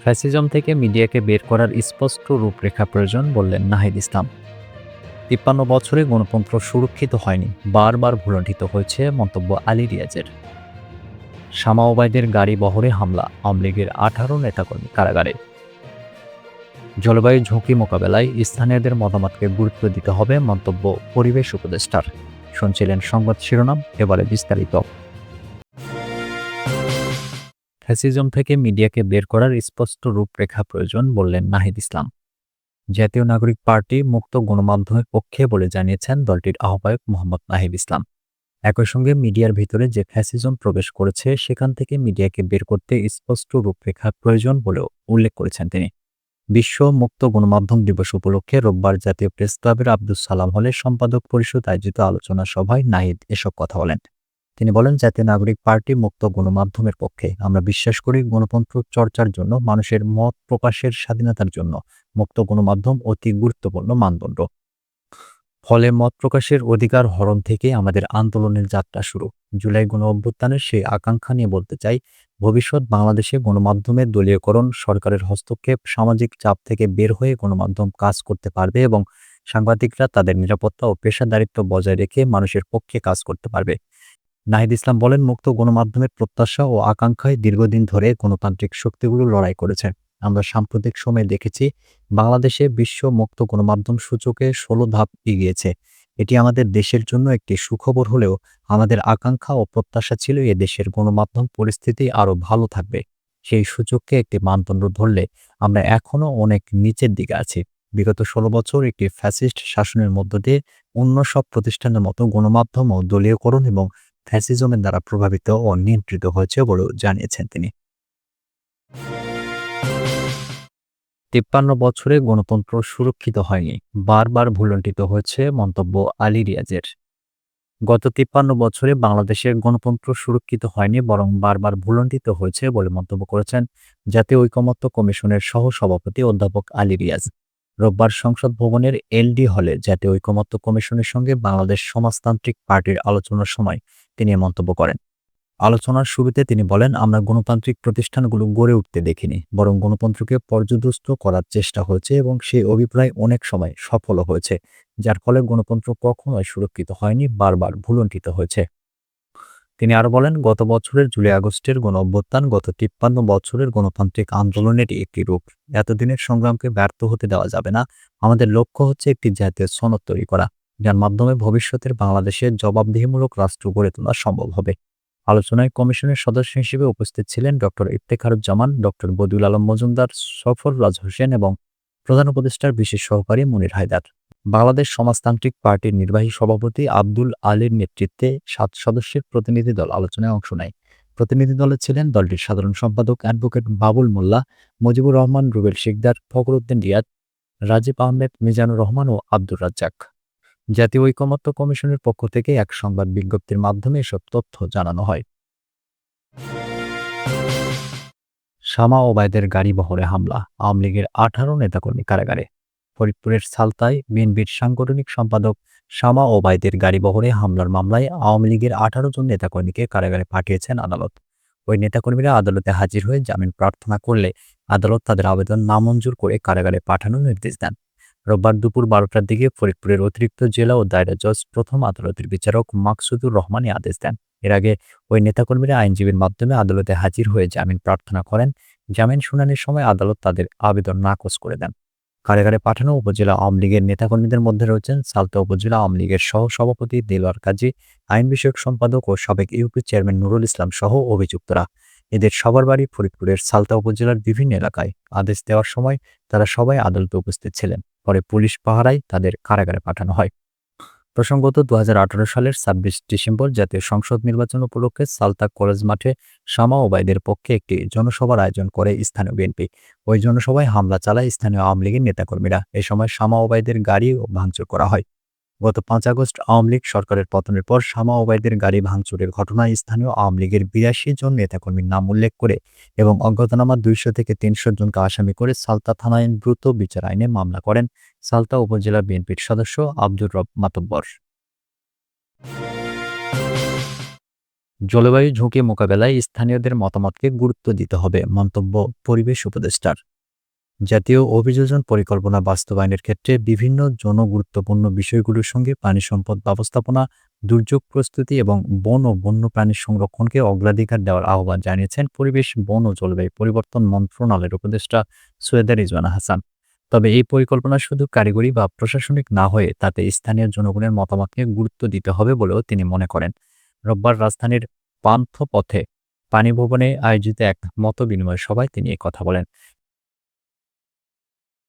Fascism থেকে মিডিয়াকে বের করার স্পষ্ট রূপরেখা প্রয়োজন বললেন নাহিদ ইসলাম। ৫৩ বছরে গণতন্ত্র সুরক্ষিত হয়নি, বারবার ভুলণ্ঠিত হয়েছে মন্তব্য আলী রিয়াজের। শামা ওবায়দের গাড়ি বহরে হামলা, আওয়ামী লীগের ১৮ নেতাকর্মী কারাগারে। জলবায়ু ঝুঁকি মোকাবেলায় স্থানীয়দের মতামতকে গুরুত্ব দিতে হবে মন্তব্য পরিবেশ উপদেষ্টার। শুনছিলেন সংবাদ শিরোনাম, এবারে বিস্তারিত। ফ্যাসিজম থেকে মিডিয়াকে বের করার স্পষ্ট রূপরেখা প্রয়োজন বললেন নাহিদ ইসলাম। জাতীয় নাগরিক পার্টি মুক্ত গণমাধ্যমের পক্ষে বলে জানিয়েছেন দলটির আহ্বায়ক মোহাম্মদ নাহিদ ইসলাম। একই সঙ্গে মিডিয়ার ভিতরে যে ফ্যাসিজম প্রবেশ করেছে সেখান থেকে মিডিয়াকে বের করতে স্পষ্ট রূপরেখা প্রয়োজন বলেও উল্লেখ করেছেন তিনি। বিশ্ব মুক্ত গণমাধ্যম দিবস উপলক্ষে রোববার জাতীয় প্রেস ক্লাবের আব্দুস সালাম হলে সম্পাদক পরিষদ আয়োজিত আলোচনা সভায় নাহিদ এসব কথা বলেন। তিনি বলেন, জাতীয় নাগরিক পার্টি মুক্ত গণমাধ্যমের পক্ষে। আমরা বিশ্বাস করি গণতন্ত্র চর্চার জন্য, মানুষের মত প্রকাশের স্বাধীনতার জন্য মুক্ত গণমাধ্যম অতি গুরুত্বপূর্ণ মানদণ্ড। ফলে মত প্রকাশের অধিকার হরণ থেকে আমাদের আন্দোলনের যাত্রা শুরু। জুলাই গণ অভ্যুত্থানের সেই আকাঙ্ক্ষা নিয়ে বলতে চাই, ভবিষ্যৎ বাংলাদেশে গণমাধ্যমের দলীয়করণ, সরকারের হস্তক্ষেপ, সামাজিক চাপ থেকে বের হয়ে গণমাধ্যম কাজ করতে পারবে এবং সাংবাদিকরা তাদের নিরাপত্তা ও পেশাদারিত্ব বজায় রেখে মানুষের পক্ষে কাজ করতে পারবে। নাহিদ ইসলাম বলেন, মুক্ত গণমাধ্যমের প্রত্যাশা ও আকাঙ্ক্ষায় দীর্ঘদিন ধরে গণতান্ত্রিক শক্তিগুলো লড়াই করেছে। আমরা সাম্প্রতিক সময়ে দেখেছি বাংলাদেশে বিশ্ব মুক্ত গণমাধ্যম সূচকে ১৬ ধাপ এগিয়েছে। এটি আমাদের দেশের জন্য একটি সুখবর হলেও আমাদের আকাঙ্ক্ষা ও প্রত্যাশা ছিল এ দেশের গণমাধ্যম পরিস্থিতি আরও ভালো থাকবে। সেই সূচককে একটি মানদণ্ড ধরলে আমরা এখনও অনেক নিচের দিকে আছি। বিগত ১৬ বছর একটি ফ্যাসিস্ট শাসনের মধ্য দিয়ে অন্য সব প্রতিষ্ঠানের মতো গণমাধ্যম ও দলীয়করণ এবং ফ্যাসিজমের দ্বারা প্রভাবিত ও নিয়ন্ত্রিত হয়েছে বলেও জানিয়েছেন তিনি। ৫৩ বছরে গণতন্ত্র সুরক্ষিত হয়নি, বারবার ভুলণ্ঠিত হয়েছে মন্তব্য আলী রিয়াজের। গত ৫৩ বছরে বাংলাদেশের গণতন্ত্র সুরক্ষিত হয়নি, বরং বারবার ভুলণ্ঠিত হয়েছে বলে মন্তব্য করেছেন জাতীয় ঐকমত্য কমিশনের সহ-সভাপতি অধ্যাপক আলী রিয়াজ। রোববার সংসদ ভবনের এলডি হলে জাতীয় ঐকমত্য কমিশনের সঙ্গে বাংলাদেশ সমাজতান্ত্রিক পার্টির আলোচনার সময় তিনি এ মন্তব্য করেন। আলোচনার শুরুতে তিনি বলেন, আমরা গণতান্ত্রিক প্রতিষ্ঠানগুলো গড়ে উঠতে দেখিনি, বরং গণতন্ত্রকে পর্যদস্ত করার চেষ্টা হয়েছে এবং সেই অভিপ্রায় অনেক সময় সফলও হয়েছে, যার ফলে গণতন্ত্র কখনোই সুরক্ষিত হয়নি, বারবার ভুলণ্ঠিত হয়েছে। তিনি আরও বলেন, গত বছরের জুলাই আগস্টের গণ অভ্যুত্থান গত ৫৩ বছরের গণতান্ত্রিক আন্দোলনেরই একটি রূপ। এতদিনের সংগ্রামকে ব্যর্থ হতে দেওয়া যাবে না। আমাদের লক্ষ্য হচ্ছে একটি জাতীয় সনদ তৈরি করা, যার মাধ্যমে ভবিষ্যতের বাংলাদেশের জবাবদিহিমূলক রাষ্ট্র গড়ে তোলা সম্ভব হবে। আলোচনায় কমিশনের সদস্য হিসেবে উপস্থিত ছিলেন ডক্টর ইফতেখারুজ্জামান, ডক্টর বদিউল আলম মজুমদার, সরফরাজ হোসেন এবং প্রধান উপদেষ্টার বিশেষ সহকারী মুনির হায়দার। বাংলাদেশ সমাজতান্ত্রিক পার্টির নির্বাহী সভাপতি আব্দুল আলীর নেতৃত্বে ৭ সদস্যের প্রতিনিধি দল আলোচনায় অংশ নেয়। প্রতিনিধি দলে ছিলেন দলটির সাধারণ সম্পাদক অ্যাডভোকেট বাবুল মোল্লা, মুজিবুর রহমান, রুবেল শিকদার, ফখরুদ্দিন রিয়াদ, রাজীব আহমেদ, মিজানুর রহমান ও আব্দুর রাজ্জাক। জাতীয় ঐকমত্য কমিশনের পক্ষ থেকে এক সংবাদ বিজ্ঞপ্তির মাধ্যমে এসব তথ্য জানানো হয়। শামা ওবায়দের গাড়ি বহরে হামলা, আওয়ামী লীগের ১৮ নেতাকর্মী কারাগারে। ফরিদপুরের সালতায় বিএনপির সাংগঠনিক সম্পাদক শামা ওবায়দের গাড়ি বহরে হামলার মামলায় আওয়ামী লীগের ১৮ জন নেতাকর্মীকে কারাগারে পাঠিয়েছেন আদালত। ওই নেতাকর্মীরা আদালতে হাজির হয়ে জামিন প্রার্থনা করলে আদালত তাদের আবেদন নামঞ্জুর করে কারাগারে পাঠানোর নির্দেশ দেন। রোববার দুপুর ১২টার দিকে ফরিদপুরের অতিরিক্ত জেলা ও দায়রা জজ প্রথম আদালতের বিচারক মাকসুদুর রহমান আদেশ দেন। এর আগে ওই নেতাকর্মীরা আইনজীবীর মাধ্যমে আদালতে হাজির হয়ে জামিন প্রার্থনা করেন। জামিন শুনানির সময় আদালত তাদের আবেদন নাকচ করে দেন। কারাগারে পাঠানো উপজেলা আওয়ামী লীগের নেতাকর্মীদের মধ্যে রয়েছেন সালতা উপজেলা আওয়ামী লীগের সহ-সভাপতি দেলোয়ার কাজী, আইন বিষয়ক সম্পাদক ও সাবেক ইউপি চেয়ারম্যান নুরুল ইসলাম সহ অভিযুক্তরা। এদের সবার বাড়ি ফরিদপুরের সালতা উপজেলার বিভিন্ন এলাকায়। আদেশ দেওয়ার সময় তারা সবাই আদালতে উপস্থিত ছিলেন। পরে পুলিশ পাহারায় তাদের কারাগারে পাঠানো হয়। প্রসঙ্গত, ২০১৮ সালের ২৬ ডিসেম্বর জাতীয় সংসদ নির্বাচন উপলক্ষে সালতা কলেজ মাঠে শামা ওবায়দের পক্ষে একটি জনসভার আয়োজন করে স্থানীয় বিএনপি। ওই জনসভায় হামলা চালায় স্থানীয় আওয়ামী লীগের নেতাকর্মীরা। এ সময় শামা ওবায়দের গাড়ি ভাঙচুর করা হয়। গত ৫ আগস্ট আওয়ামী লীগ সরকারের পতনের পর শামা ওবায়দের গাড়ি ভাঙচুরের ঘটনায় স্থানীয় আওয়ামী লীগের ৮২ জন নেতাকর্মীর নাম উল্লেখ করে এবং অজ্ঞাতনামা ২০০ থেকে ৩০০ জনকে আসামি করে সালতা থানায় দ্রুত বিচার আইনে মামলা করেন সালতা উপজেলা বিএনপির সদস্য আব্দুর রব মাতব্বর। জলবায়ু ঝুঁকি মোকাবেলায় স্থানীয়দের মতামতকে গুরুত্ব দিতে হবে, মন্তব্য পরিবেশ উপদেষ্টার। জাতীয় অভিযোজন পরিকল্পনা বাস্তবায়নের ক্ষেত্রে বিভিন্ন জনগুরুত্বপূর্ণ বিষয়গুলোর সঙ্গে পানি সম্পদ ব্যবস্থাপনা, দুর্যোগ প্রস্তুতি এবং বন ও বন্যপ্রাণী সংরক্ষণকে অগ্রাধিকার দেওয়ার আহ্বান জানিয়েছেন পরিবেশ, বন ও জলবায়ু পরিবর্তন মন্ত্রণালয়ের উপদেষ্টা সৈয়দা রিজওয়ানা হাসান। তবে এই পরিকল্পনা শুধু কারিগরি বা প্রশাসনিক না হয়ে তাতে স্থানীয় জনগণের মতামতকে গুরুত্ব দিতে হবে বলেও তিনি মনে করেন। রোববার রাজধানীর পান্থপথে পানি ভবনে আয়োজিত এক মতবিনিময় সভায় তিনি এই কথা বলেন।